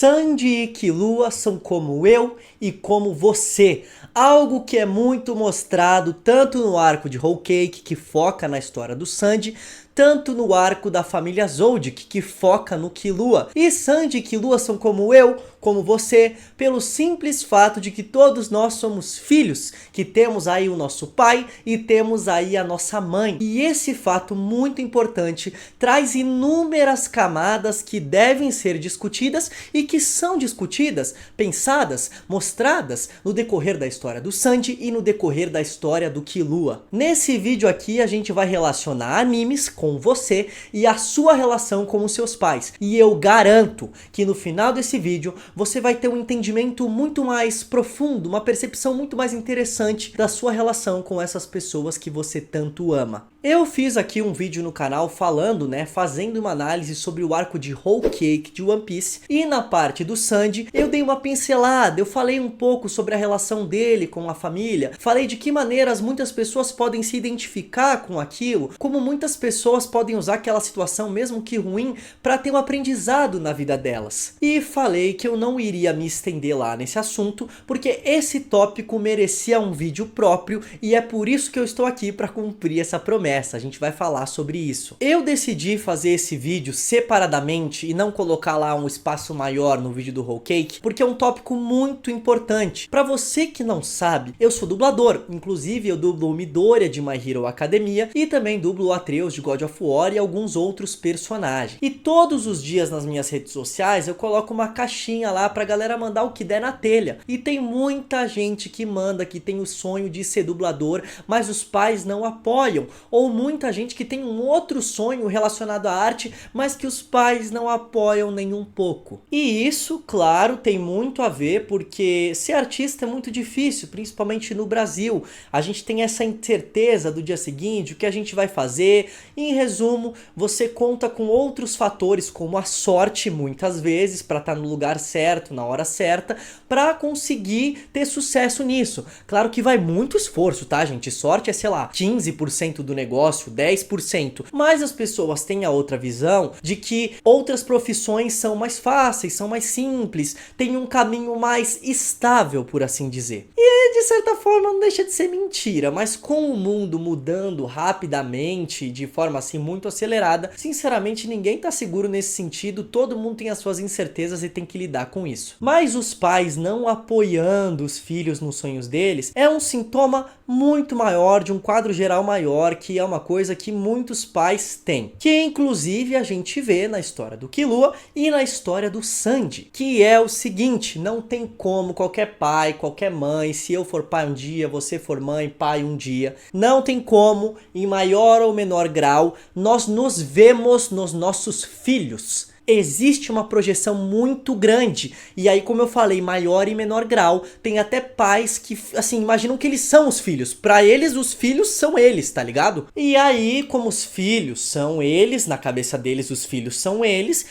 Sandy e Killua são como eu e como você. Algo que é muito mostrado tanto no arco de Whole Cake, que foca na história do Sandy, tanto no arco da família Zoldyck, que foca no Killua. E Sandy e Killua são como eu, como você, pelo simples fato de que todos nós somos filhos, que temos aí o nosso pai e temos aí a nossa mãe. E esse fato muito importante traz inúmeras camadas que devem ser discutidas e que são discutidas, pensadas, mostradas no decorrer da história do Sandy e no decorrer da história do Killua. Nesse vídeo aqui a gente vai relacionar animes com você e a sua relação com os seus pais. E eu garanto que no final desse vídeo você vai ter um entendimento muito mais profundo, uma percepção muito mais interessante da sua relação com essas pessoas que você tanto ama. Eu fiz aqui um vídeo no canal falando, fazendo uma análise sobre o arco de Whole Cake de One Piece, e na parte do Sandy eu dei uma pincelada, eu falei um pouco sobre a relação dele com a família, falei de que maneiras muitas pessoas podem se identificar com aquilo, como muitas pessoas podem usar aquela situação, mesmo que ruim, para ter um aprendizado na vida delas. E falei que eu não iria me estender lá nesse assunto, porque esse tópico merecia um vídeo próprio, e é por isso que eu estou aqui para cumprir essa promessa. A gente vai falar sobre isso. Eu decidi fazer esse vídeo separadamente e não colocar lá um espaço maior no vídeo do Whole Cake, porque é um tópico muito importante. Para você que não sabe, eu sou dublador, inclusive eu dublo o Midoriya de My Hero Academia e também dublo o Atreus de God of War e alguns outros personagens. E todos os dias nas minhas redes sociais eu coloco uma caixinha lá pra galera mandar o que der na telha. E tem muita gente que manda, que tem o sonho de ser dublador, mas os pais não apoiam. Ou muita gente que tem um outro sonho relacionado à arte, mas que os pais não apoiam nem um pouco. E isso, claro, tem muito a ver porque ser artista é muito difícil, principalmente no Brasil. A gente tem essa incerteza do dia seguinte, o que a gente vai fazer. Em resumo, você conta com outros fatores, como a sorte, muitas vezes, para estar no lugar certo, na hora certa, para conseguir ter sucesso nisso. Claro que vai muito esforço, tá, gente? Sorte é, sei lá, 15% do negócio, 10%. Mas as pessoas têm a outra visão de que outras profissões são mais fáceis, são mais simples, tem um caminho mais estável, por assim dizer. E de certa forma não deixa de ser mentira, mas com o mundo mudando rapidamente, de forma assim muito acelerada, sinceramente ninguém tá seguro nesse sentido, todo mundo tem as suas incertezas e tem que lidar com isso. Mas os pais não apoiando os filhos nos sonhos deles é um sintoma muito maior, de um quadro geral maior, que é uma coisa que muitos pais têm, que inclusive a gente vê na história do Killua e na história do Sandy, que é o seguinte: não tem como qualquer pai, qualquer mãe, se eu for pai um dia, você for mãe, pai um dia, não tem como, em maior ou menor grau, nós nos vemos nos nossos filhos. Existe uma projeção muito grande, e aí, como eu falei, maior e menor grau, tem até pais que, assim, imaginam que eles são os filhos, pra eles os filhos são eles, tá ligado? E aí, como os filhos são eles, na cabeça deles os filhos são eles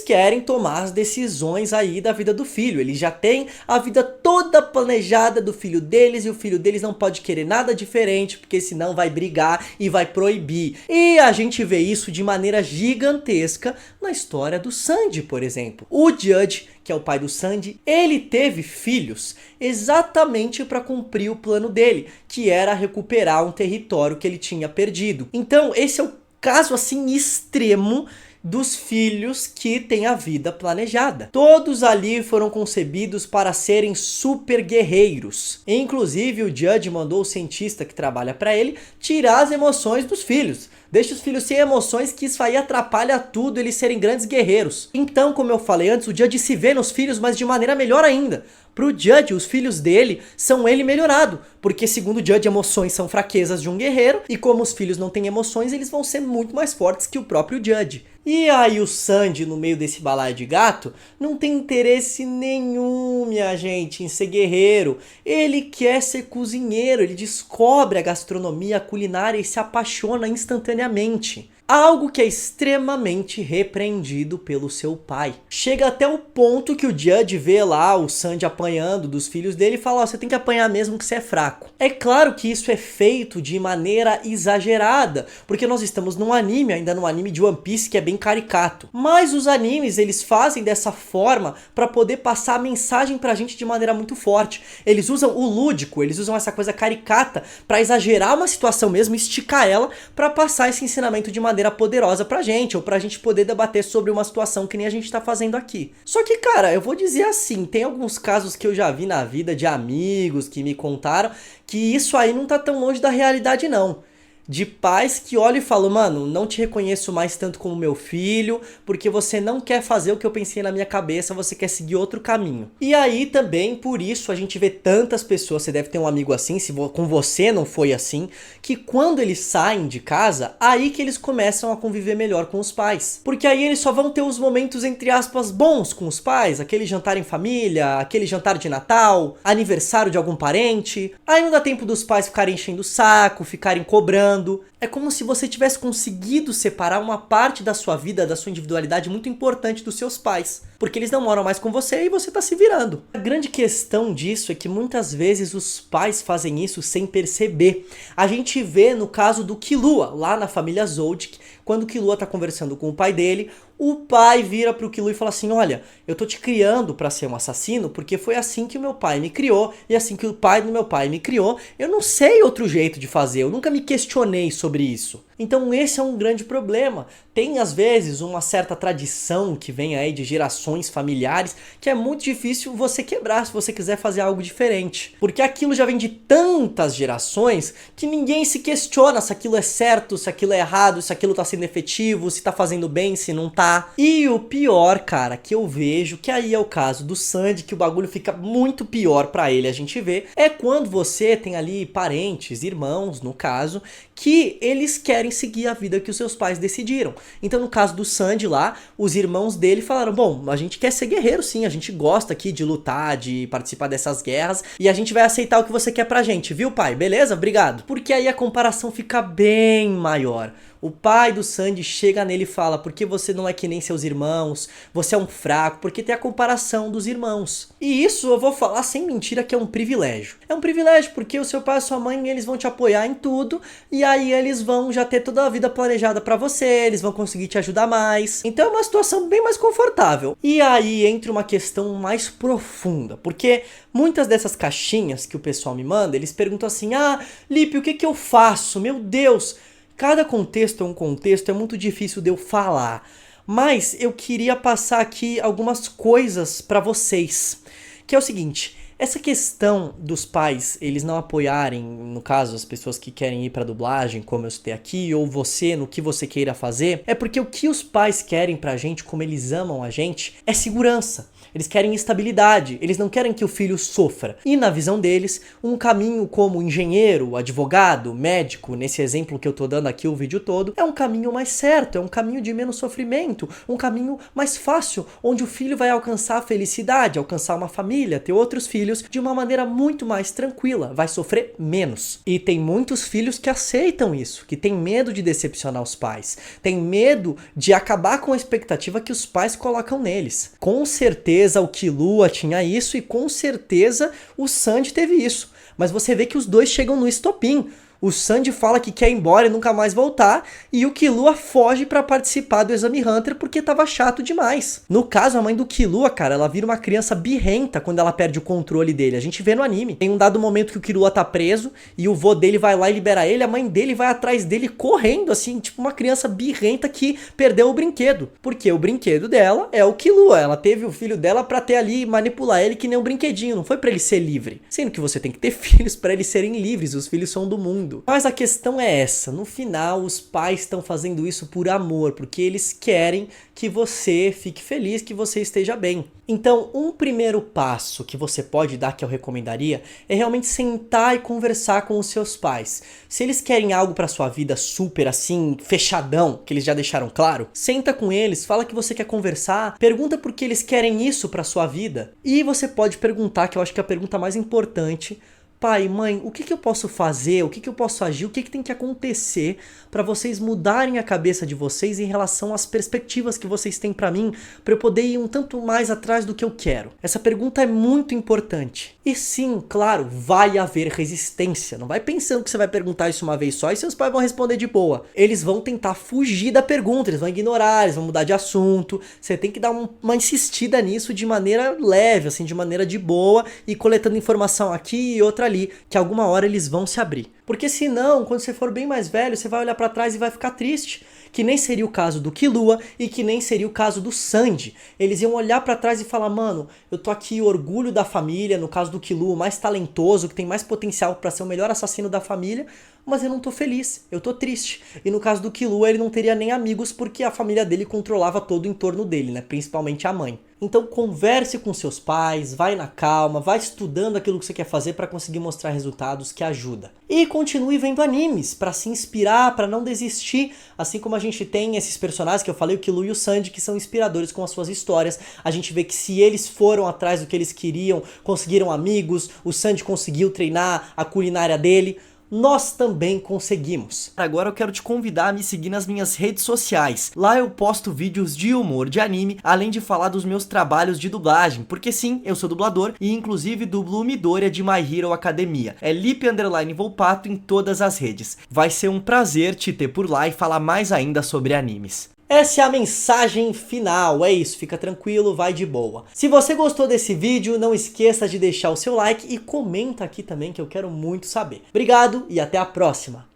querem tomar as decisões aí da vida do filho, eles já têm a vida toda planejada do filho deles, e o filho deles não pode querer nada diferente, porque senão vai brigar e vai proibir. E a gente vê isso de maneira gigantesca na história do Sandy, por exemplo. O Judge, que é o pai do Sandy, ele teve filhos exatamente para cumprir o plano dele, que era recuperar um território que ele tinha perdido. Então esse é o caso assim extremo dos filhos que têm a vida planejada. Todos ali foram concebidos para serem super guerreiros. Inclusive o Judge mandou o cientista que trabalha para ele tirar as emoções dos filhos. Deixa os filhos sem emoções, que isso aí atrapalha tudo, eles serem grandes guerreiros. Então, como eu falei antes, o Judge se vê nos filhos, mas de maneira melhor ainda. Pro Judge, os filhos dele são ele melhorado, porque segundo o Judge, emoções são fraquezas de um guerreiro, e como os filhos não têm emoções, eles vão ser muito mais fortes que o próprio Judge. E aí o Sandy, no meio desse balaio de gato, não tem interesse nenhum, minha gente, em ser guerreiro. Ele quer ser cozinheiro, ele descobre a gastronomia, a culinária e se apaixona instantaneamente. algo que é extremamente repreendido pelo seu pai. Chega até o ponto que o Judge vê lá o Sanji apanhando dos filhos dele e fala, ó, você tem que apanhar mesmo que você é fraco. É claro que isso é feito de maneira exagerada, porque nós estamos num anime, ainda num anime de One Piece que é bem caricato. Mas os animes, eles fazem dessa forma para poder passar a mensagem pra gente de maneira muito forte. Eles usam o lúdico, eles usam essa coisa caricata para exagerar uma situação mesmo, esticar ela para passar esse ensinamento de maneira poderosa pra gente, ou pra gente poder debater sobre uma situação que nem a gente tá fazendo aqui. Só que, cara, eu vou dizer assim, tem alguns casos que eu já vi na vida de amigos que me contaram que isso aí não tá tão longe da realidade não. De pais que olham e falam, mano, não te reconheço mais tanto como meu filho, porque você não quer fazer o que eu pensei na minha cabeça, você quer seguir outro caminho. E aí também, por isso, a gente vê tantas pessoas, você deve ter um amigo assim, se com você não foi assim, que quando eles saem de casa, aí que eles começam a conviver melhor com os pais. Porque aí eles só vão ter os momentos, entre aspas, bons com os pais, aquele jantar em família, aquele jantar de Natal, aniversário de algum parente. Aí não dá tempo dos pais ficarem enchendo o saco, ficarem cobrando. É como se você tivesse conseguido separar uma parte da sua vida, da sua individualidade muito importante dos seus pais. Porque eles não moram mais com você e você tá se virando. A grande questão disso é que muitas vezes os pais fazem isso sem perceber. A gente vê no caso do Killua, lá na família Zoldyck, quando o Killua tá conversando com o pai dele, o pai vira pro Killua e fala assim, olha, eu tô te criando pra ser um assassino porque foi assim que o meu pai me criou e assim que o pai do meu pai me criou, eu não sei outro jeito de fazer, eu nunca me questionei sobre isso. Então esse é um grande problema. Tem às vezes uma certa tradição que vem aí de gerações familiares que é muito difícil você quebrar se você quiser fazer algo diferente. Porque aquilo já vem de tantas gerações que ninguém se questiona se aquilo é certo, se aquilo é errado, se aquilo tá sendo efetivo, se tá fazendo bem, se não tá. E o pior, cara, que eu vejo, que aí é o caso do Sandy, que o bagulho fica muito pior pra ele, a gente vê, é quando você tem ali parentes, irmãos, no caso, que eles querem seguir a vida que os seus pais decidiram. Então no caso do Sandy lá, os irmãos dele falaram, bom, a gente quer ser guerreiro sim, a gente gosta aqui de lutar, de participar dessas guerras, e a gente vai aceitar o que você quer pra gente, viu pai? Beleza? Obrigado. Porque aí a comparação fica bem maior. O pai do Sandy chega nele e fala, por que você não é que nem seus irmãos? Você é um fraco, porque tem a comparação dos irmãos. E isso eu vou falar sem mentira que é um privilégio. É um privilégio porque o seu pai e a sua mãe, eles vão te apoiar em tudo, e aí eles vão já ter toda a vida planejada pra você, eles vão conseguir te ajudar mais. Então é uma situação bem mais confortável. E aí entra uma questão mais profunda, porque muitas dessas caixinhas que o pessoal me manda, eles perguntam assim, ah, Lipe, o que que eu faço? Meu Deus! Cada contexto é um contexto, é muito difícil de eu falar, mas eu queria passar aqui algumas coisas pra vocês, que é o seguinte, essa questão dos pais, eles não apoiarem, no caso, as pessoas que querem ir pra dublagem, como eu citei aqui, ou você, no que você queira fazer, é porque o que os pais querem pra gente, como eles amam a gente, é segurança. Eles querem estabilidade, eles não querem que o filho sofra. E na visão deles, um caminho como engenheiro, advogado, médico, nesse exemplo que eu tô dando aqui o vídeo todo, é um caminho mais certo, é um caminho de menos sofrimento, um caminho mais fácil, onde o filho vai alcançar a felicidade, alcançar uma família, ter outros filhos de uma maneira muito mais tranquila, vai sofrer menos. E tem muitos filhos que aceitam isso, que tem medo de decepcionar os pais, tem medo de acabar com a expectativa que os pais colocam neles. Com certeza o Killua tinha isso e com certeza o Sandy teve isso. Mas você vê que os dois chegam no estopim. O Sandy fala que quer ir embora e nunca mais voltar, e o Killua foge pra participar do Exame Hunter porque tava chato demais. No caso, a mãe do Killua, cara, ela vira uma criança birrenta quando ela perde o controle dele. A gente vê no anime. Tem um dado momento que o Killua tá preso, e o vô dele vai lá e libera ele, a mãe dele vai atrás dele correndo, assim, tipo uma criança birrenta que perdeu o brinquedo. Porque o brinquedo dela é o Killua. Ela teve o filho dela pra ter ali e manipular ele que nem um brinquedinho, não foi pra ele ser livre. Sendo que você tem que ter filhos pra eles serem livres, os filhos são do mundo. Mas a questão é essa, no final os pais estão fazendo isso por amor, porque eles querem que você fique feliz, que você esteja bem. Então, um primeiro passo que você pode dar, que eu recomendaria, é realmente sentar e conversar com os seus pais. Se eles querem algo pra sua vida super assim, fechadão, que eles já deixaram claro, senta com eles, fala que você quer conversar, pergunta por que eles querem isso pra sua vida. E você pode perguntar, que eu acho que é a pergunta mais importante, pai, mãe, o que eu posso fazer, o que eu posso agir, o que tem que acontecer para vocês mudarem a cabeça de vocês em relação às perspectivas que vocês têm para mim, para eu poder ir um tanto mais atrás do que eu quero? Essa pergunta é muito importante. E sim, claro, vai haver resistência. Não vai pensando que você vai perguntar isso uma vez só e seus pais vão responder de boa. Eles vão tentar fugir da pergunta, eles vão ignorar, eles vão mudar de assunto. Você tem que dar uma insistida nisso de maneira leve, assim, de maneira de boa, e coletando informação aqui e outra ali, que alguma hora eles vão se abrir. Porque senão, quando você for bem mais velho, você vai olhar pra trás e vai ficar triste. Que nem seria o caso do Killua e que nem seria o caso do Sanji. Eles iam olhar pra trás e falar, mano, eu tô aqui orgulho da família, no caso do Killua, o mais talentoso, que tem mais potencial pra ser o melhor assassino da família, mas eu não tô feliz, eu tô triste. E no caso do Killua, ele não teria nem amigos porque a família dele controlava todo o entorno dele, né? Principalmente a mãe. Então converse com seus pais, vai na calma, vai estudando aquilo que você quer fazer para conseguir mostrar resultados que ajuda. E continue vendo animes para se inspirar, para não desistir, assim como a gente tem esses personagens que eu falei, o Killua e o Sanji, que são inspiradores com as suas histórias. A gente vê que se eles foram atrás do que eles queriam, conseguiram amigos, o Sanji conseguiu treinar a culinária dele, nós também conseguimos. Agora eu quero te convidar a me seguir nas minhas redes sociais. Lá eu posto vídeos de humor de anime, além de falar dos meus trabalhos de dublagem, porque sim, eu sou dublador e inclusive dublo o Midoriya de My Hero Academia. É Lipe_Volpato em todas as redes. Vai ser um prazer te ter por lá e falar mais ainda sobre animes. Essa é a mensagem final, é isso, fica tranquilo, vai de boa. Se você gostou desse vídeo, não esqueça de deixar o seu like e comenta aqui também que eu quero muito saber. Obrigado e até a próxima!